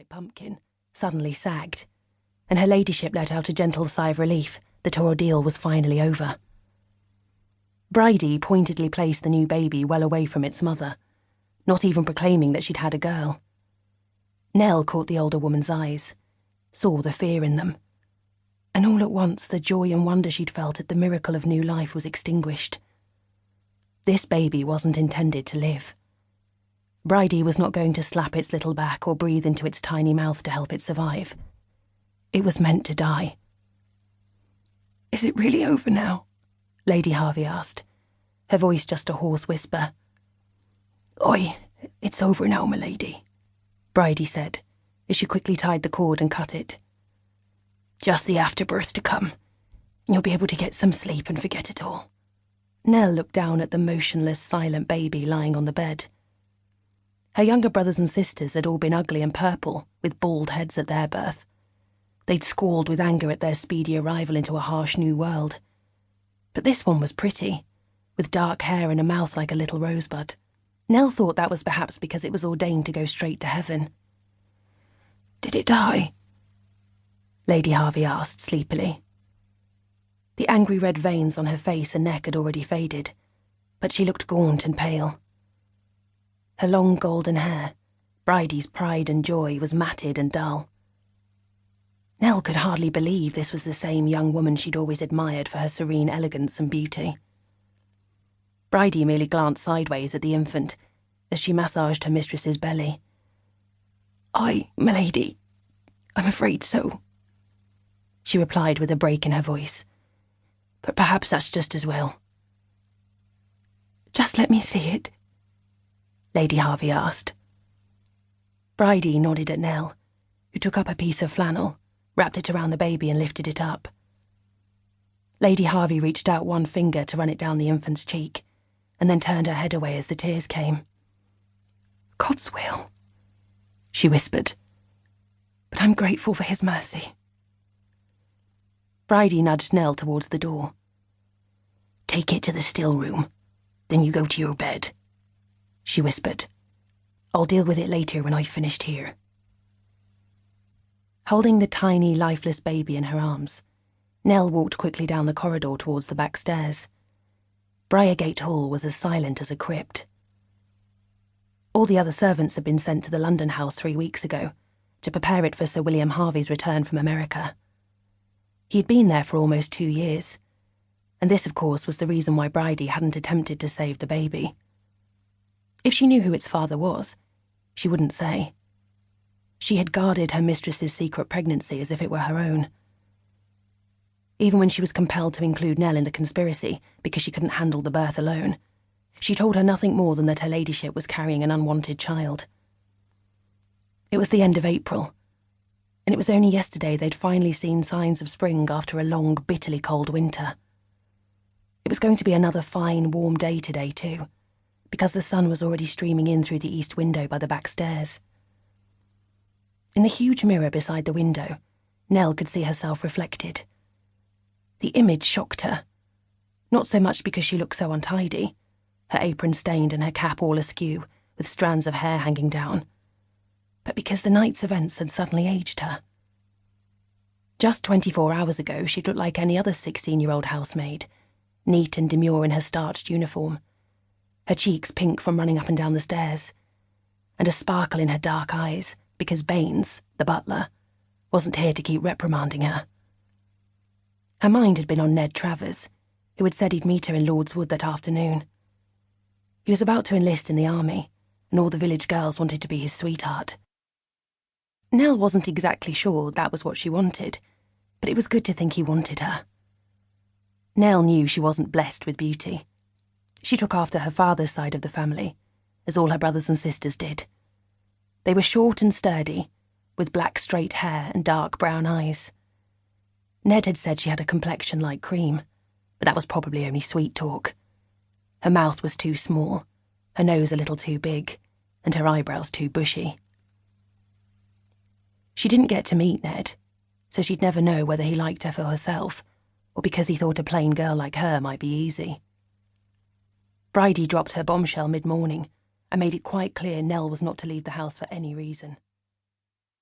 like pumpkin, suddenly sagged, and her ladyship let out a gentle sigh of relief that her ordeal was finally over. Bridie pointedly placed the new baby well away from its mother, not even proclaiming that she'd had a girl. Nell caught the older woman's eyes, saw the fear in them, and all at once the joy and wonder she'd felt at the miracle of new life was extinguished. This baby wasn't intended to live. Bridie was not going to slap its little back or breathe into its tiny mouth to help it survive. It was meant to die. "Is it really over now?" Lady Harvey asked, her voice just a hoarse whisper. "Oi, it's over now, my lady," Bridie said, as she quickly tied the cord and cut it. "Just the afterbirth to come. You'll be able to get some sleep and forget it all." Nell looked down at the motionless, silent baby lying on the bed. Her younger brothers and sisters had all been ugly and purple, with bald heads at their birth. They'd squalled with anger at their speedy arrival into a harsh new world. But this one was pretty, with dark hair and a mouth like a little rosebud. Nell thought that was perhaps because it was ordained to go straight to heaven. "Did it die?" Lady Harvey asked sleepily. The angry red veins on her face and neck had already faded, but she looked gaunt and pale. Her long golden hair, Bridie's pride and joy, was matted and dull. Nell could hardly believe this was the same young woman she'd always admired for her serene elegance and beauty. Bridie merely glanced sideways at the infant as she massaged her mistress's belly. "My lady, I'm afraid so," she replied with a break in her voice. "But perhaps that's just as well." "Just let me see it," Lady Harvey asked. Bridie nodded at Nell, who took up a piece of flannel, wrapped it around the baby and lifted it up. Lady Harvey reached out one finger to run it down the infant's cheek, and then turned her head away as the tears came. "God's will," she whispered, "but I'm grateful for his mercy." Bridie nudged Nell towards the door. "Take it to the still room, then you go to your bed," she whispered. "I'll deal with it later when I've finished here." Holding the tiny, lifeless baby in her arms, Nell walked quickly down the corridor towards the back stairs. Briargate Hall was as silent as a crypt. All the other servants had been sent to the London house 3 weeks ago to prepare it for Sir William Harvey's return from America. He had been there for almost 2 years, and this, of course, was the reason why Bridie hadn't attempted to save the baby. If she knew who its father was, she wouldn't say. She had guarded her mistress's secret pregnancy as if it were her own. Even when she was compelled to include Nell in the conspiracy because she couldn't handle the birth alone, she told her nothing more than that her ladyship was carrying an unwanted child. It was the end of April, and it was only yesterday they'd finally seen signs of spring after a long, bitterly cold winter. It was going to be another fine, warm day today, too, because the sun was already streaming in through the east window by the back stairs. In the huge mirror beside the window, Nell could see herself reflected. The image shocked her, not so much because she looked so untidy, her apron stained and her cap all askew, with strands of hair hanging down, but because the night's events had suddenly aged her. Just 24 hours ago, she'd looked like any other 16-year-old housemaid, neat and demure in her starched uniform, her cheeks pink from running up and down the stairs, and a sparkle in her dark eyes because Baines, the butler, wasn't here to keep reprimanding her. Her mind had been on Ned Travers, who had said he'd meet her in Lord's Wood that afternoon. He was about to enlist in the army, and all the village girls wanted to be his sweetheart. Nell wasn't exactly sure that was what she wanted, but it was good to think he wanted her. Nell knew she wasn't blessed with beauty. She took after her father's side of the family, as all her brothers and sisters did. They were short and sturdy, with black straight hair and dark brown eyes. Ned had said she had a complexion like cream, but that was probably only sweet talk. Her mouth was too small, her nose a little too big, and her eyebrows too bushy. She didn't get to meet Ned, so she'd never know whether he liked her for herself, or because he thought a plain girl like her might be easy. Bridie dropped her bombshell mid-morning and made it quite clear Nell was not to leave the house for any reason.